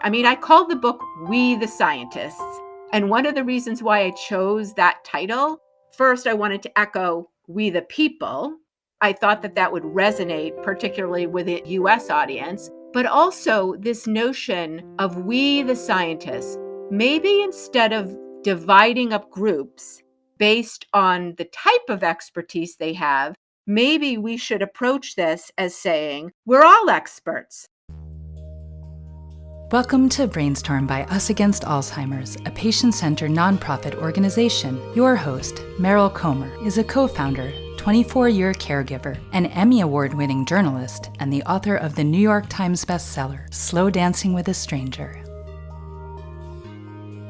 I mean, I called the book We the Scientists. And one of the reasons why I chose that title, first, I wanted to echo We the People. I thought that that would resonate, particularly with a US audience, but also this notion of we the scientists. Maybe instead of dividing up groups based on the type of expertise they have, maybe we should approach this as saying, we're all experts. Welcome to BrainStorm by Us Against Alzheimer's, a patient-centered nonprofit organization. Your host, Meryl Comer, is a co-founder, 24-year caregiver, an Emmy Award-winning journalist, and the author of the New York Times bestseller, Slow Dancing with a Stranger.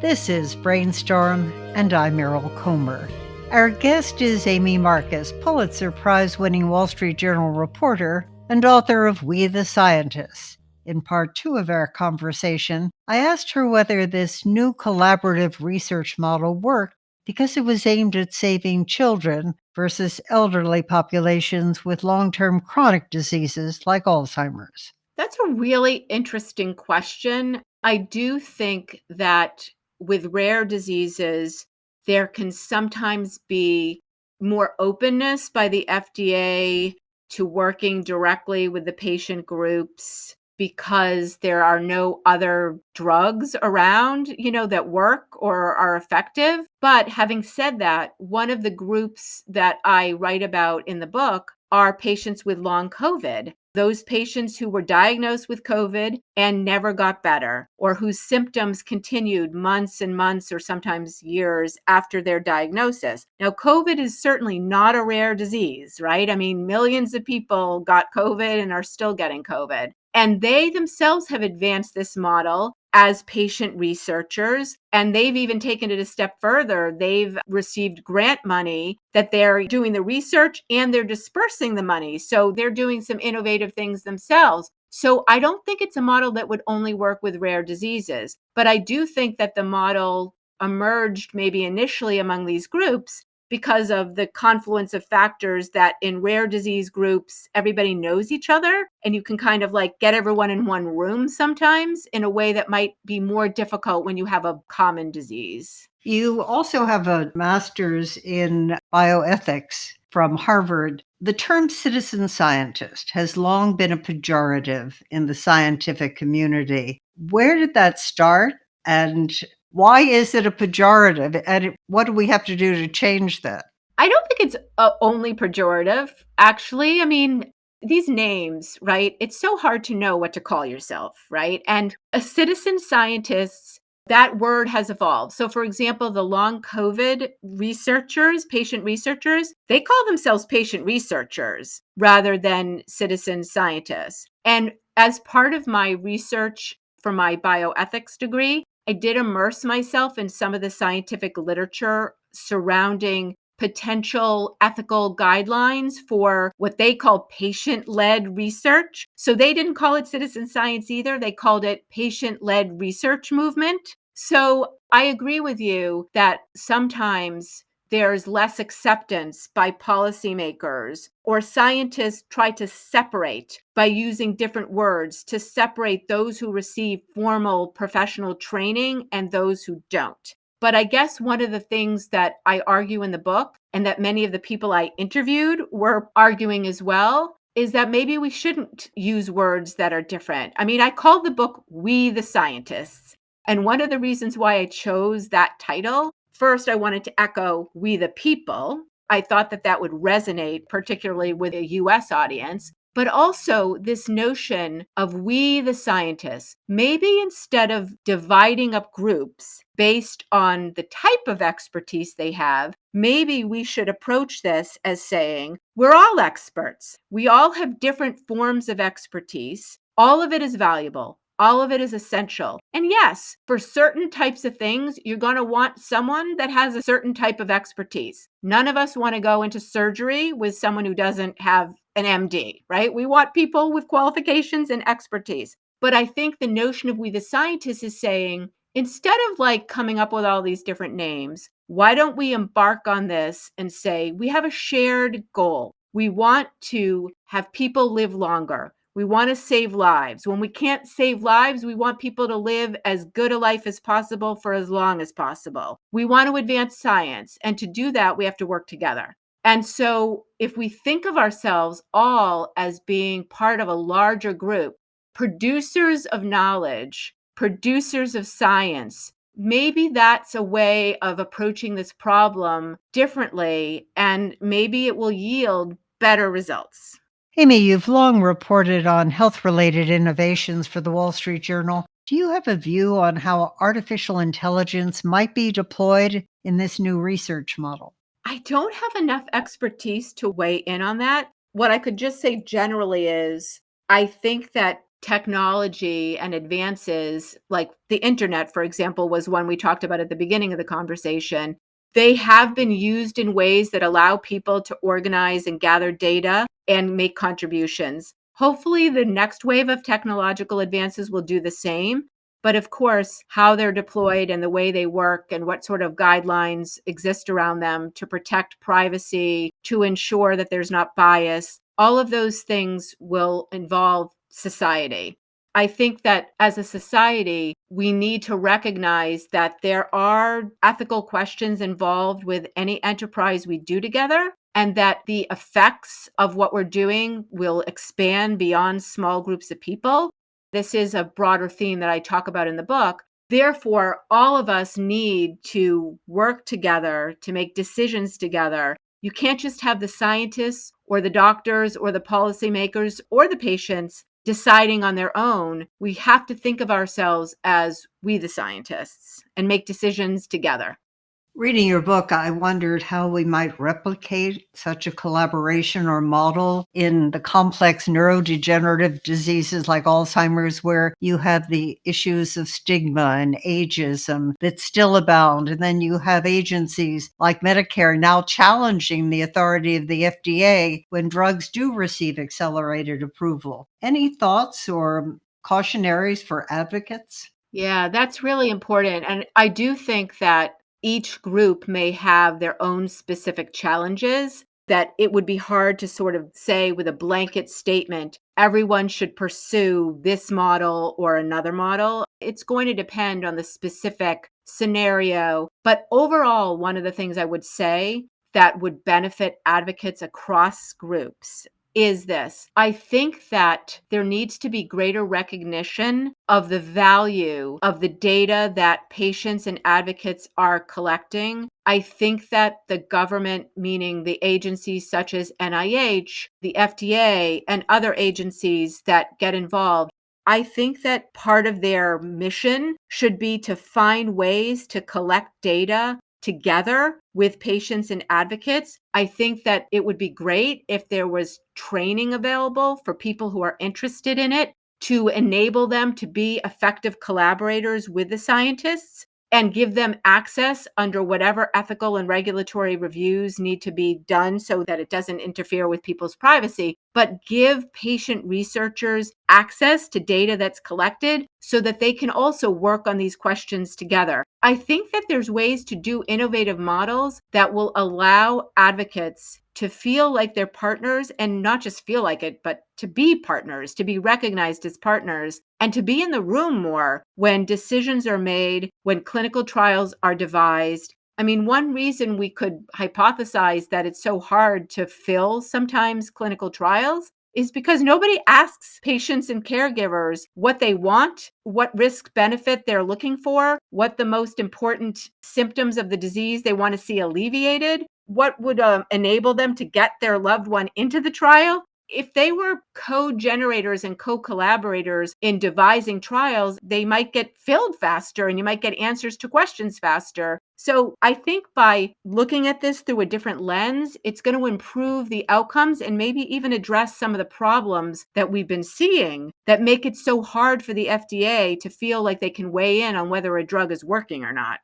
This is BrainStorm, and I'm Meryl Comer. Our guest is Amy Marcus, Pulitzer Prize-winning Wall Street Journal reporter and author of We the Scientists. In part 2 of our conversation, I asked her whether this new collaborative research model worked because it was aimed at saving children versus elderly populations with long-term chronic diseases like Alzheimer's. That's a really interesting question. I do think that with rare diseases, there can sometimes be more openness by the FDA to working directly with the patient groups because there are no other drugs around, that work or are effective. But having said that, one of the groups that I write about in the book are patients with long COVID. Those patients who were diagnosed with COVID and never got better, or whose symptoms continued months and months or sometimes years after their diagnosis. Now, COVID is certainly not a rare disease, right? I mean, millions of people got COVID and are still getting COVID. And they themselves have advanced this model as patient researchers, and they've even taken it a step further. They've received grant money that they're doing the research and they're dispersing the money. So they're doing some innovative things themselves. So I don't think it's a model that would only work with rare diseases, but I do think that the model emerged maybe initially among these groups because of the confluence of factors that in rare disease groups, everybody knows each other and you can kind of like get everyone in one room sometimes in a way that might be more difficult when you have a common disease. You also have a master's in bioethics from Harvard. The term citizen scientist has long been a pejorative in the scientific community. Where did that start? And why is it a pejorative? And what do we have to do to change that? I don't think it's only pejorative, actually. I mean, these names, right? It's so hard to know what to call yourself, right? And a citizen scientist, that word has evolved. So, for example, the long COVID researchers, patient researchers, they call themselves patient researchers rather than citizen scientists. And as part of my research for my bioethics degree, I did immerse myself in some of the scientific literature surrounding potential ethical guidelines for what they call patient-led research. So they didn't call it citizen science either. They called it patient-led research movement. So I agree with you that sometimes there's less acceptance by policymakers, or scientists try to separate by using different words to separate those who receive formal professional training and those who don't. But I guess one of the things that I argue in the book, and that many of the people I interviewed were arguing as well, is that maybe we shouldn't use words that are different. I mean, I called the book We the Scientists. And one of the reasons why I chose that title, first, I wanted to echo We the People. I thought that that would resonate, particularly with a US audience. But also this notion of we the scientists, maybe instead of dividing up groups based on the type of expertise they have, maybe we should approach this as saying, we're all experts. We all have different forms of expertise. All of it is valuable. All of it is essential. And yes, for certain types of things, you're going to want someone that has a certain type of expertise. None of us want to go into surgery with someone who doesn't have an MD, right? We want people with qualifications and expertise. But I think the notion of we the scientists is saying, instead of like coming up with all these different names, why don't we embark on this and say, we have a shared goal. We want to have people live longer. We want to save lives. When we can't save lives, we want people to live as good a life as possible for as long as possible. We want to advance science. And to do that, we have to work together. And so if we think of ourselves all as being part of a larger group, producers of knowledge, producers of science, maybe that's a way of approaching this problem differently, and maybe it will yield better results. Amy, you've long reported on health related innovations for the Wall Street Journal. Do you have a view on how artificial intelligence might be deployed in this new research model? I don't have enough expertise to weigh in on that. What I could just say generally is I think that technology and advances like the internet, for example, was one we talked about at the beginning of the conversation. They have been used in ways that allow people to organize and gather data and make contributions. Hopefully, the next wave of technological advances will do the same. But of course, how they're deployed and the way they work and what sort of guidelines exist around them to protect privacy, to ensure that there's not bias, all of those things will involve society. I think that as a society, we need to recognize that there are ethical questions involved with any enterprise we do together, and that the effects of what we're doing will expand beyond small groups of people. This is a broader theme that I talk about in the book. Therefore, all of us need to work together to make decisions together. You can't just have the scientists or the doctors or the policymakers or the patients deciding on their own. We have to think of ourselves as we, the scientists, and make decisions together. Reading your book, I wondered how we might replicate such a collaboration or model in the complex neurodegenerative diseases like Alzheimer's, where you have the issues of stigma and ageism that still abound. And then you have agencies like Medicare now challenging the authority of the FDA when drugs do receive accelerated approval. Any thoughts or cautionaries for advocates? Yeah, that's really important. And I do think that each group may have their own specific challenges, that it would be hard to sort of say with a blanket statement, everyone should pursue this model or another model. It's going to depend on the specific scenario. But overall, one of the things I would say that would benefit advocates across groups is this. I think that there needs to be greater recognition of the value of the data that patients and advocates are collecting. I think that the government, meaning the agencies such as NIH, the FDA, and other agencies that get involved, I think that part of their mission should be to find ways to collect data together with patients and advocates. I think that it would be great if there was training available for people who are interested in it to enable them to be effective collaborators with the scientists and give them access under whatever ethical and regulatory reviews need to be done so that it doesn't interfere with people's privacy, but give patient researchers access to data that's collected so that they can also work on these questions together. I think that there's ways to do innovative models that will allow advocates to feel like they're partners, and not just feel like it, but to be partners, to be recognized as partners, and to be in the room more when decisions are made, when clinical trials are devised. I mean, one reason we could hypothesize that it's so hard to fill sometimes clinical trials is because nobody asks patients and caregivers what they want, what risk benefit they're looking for, what the most important symptoms of the disease they want to see alleviated, what would enable them to get their loved one into the trial. If they were co-generators and co-collaborators in devising trials, they might get filled faster and you might get answers to questions faster. So I think by looking at this through a different lens, it's going to improve the outcomes and maybe even address some of the problems that we've been seeing that make it so hard for the FDA to feel like they can weigh in on whether a drug is working or not.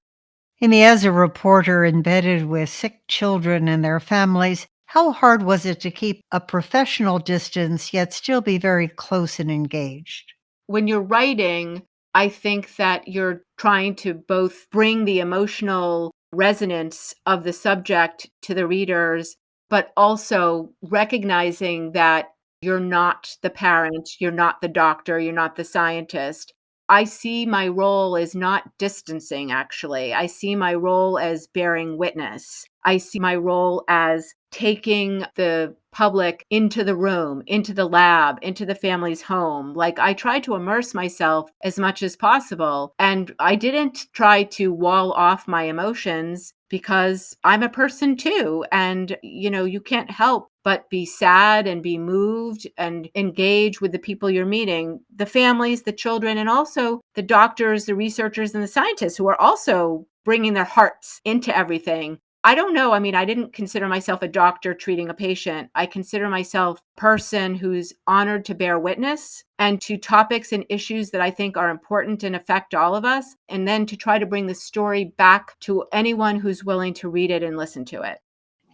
Amy, as a reporter embedded with sick children and their families, how hard was it to keep a professional distance yet still be very close and engaged? When you're writing, I think that you're trying to both bring the emotional resonance of the subject to the readers, but also recognizing that You're not the parent, you're not the doctor, you're not the scientist. I see my role as not distancing, actually. I see my role as bearing witness. I see my role as taking the public into the room, into the lab, into the family's home. Like, I try to immerse myself as much as possible. And I didn't try to wall off my emotions because I'm a person too. And, you can't help but be sad and be moved and engage with the people you're meeting, the families, the children, and also the doctors, the researchers, and the scientists who are also bringing their hearts into everything. I don't know. I mean, I didn't consider myself a doctor treating a patient. I consider myself a person who's honored to bear witness and to topics and issues that I think are important and affect all of us, and then to try to bring the story back to anyone who's willing to read it and listen to it.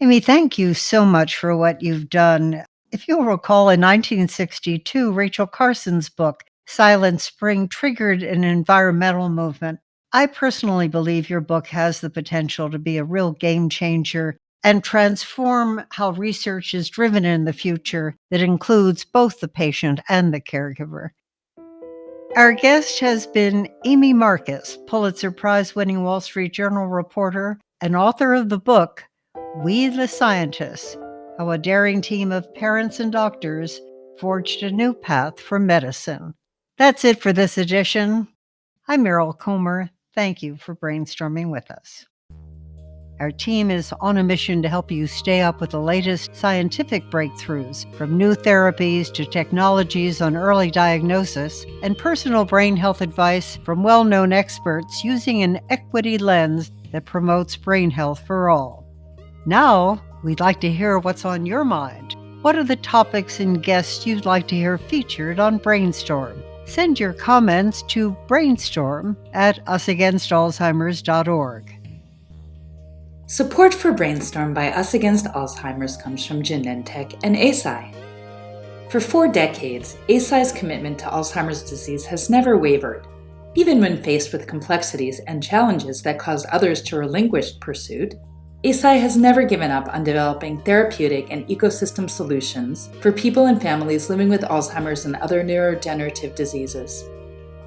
Amy, thank you so much for what you've done. If you'll recall, in 1962, Rachel Carson's book, Silent Spring, triggered an environmental movement. I personally believe your book has the potential to be a real game changer and transform how research is driven in the future that includes both the patient and the caregiver. Our guest has been Amy Marcus, Pulitzer Prize winning Wall Street Journal reporter and author of the book, We the Scientists, How a Daring Team of Parents and Doctors Forged a New Path for Medicine. That's it for this edition. I'm Meryl Comer. Thank you for brainstorming with us. Our team is on a mission to help you stay up with the latest scientific breakthroughs, from new therapies to technologies on early diagnosis and personal brain health advice from well-known experts using an equity lens that promotes brain health for all. Now, we'd like to hear what's on your mind. What are the topics and guests you'd like to hear featured on BrainStorm? Send your comments to brainstorm@usagainstalzheimers.org. Support for BrainStorm by Us Against Alzheimer's comes from Genentech and Eisai. For 4 decades, Eisai's commitment to Alzheimer's disease has never wavered. Even when faced with complexities and challenges that caused others to relinquish pursuit, Eisai has never given up on developing therapeutic and ecosystem solutions for people and families living with Alzheimer's and other neurodegenerative diseases.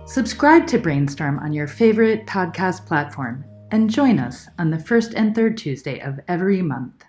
Subscribe to BrainStorm on your favorite podcast platform and join us on the first and third Tuesday of every month.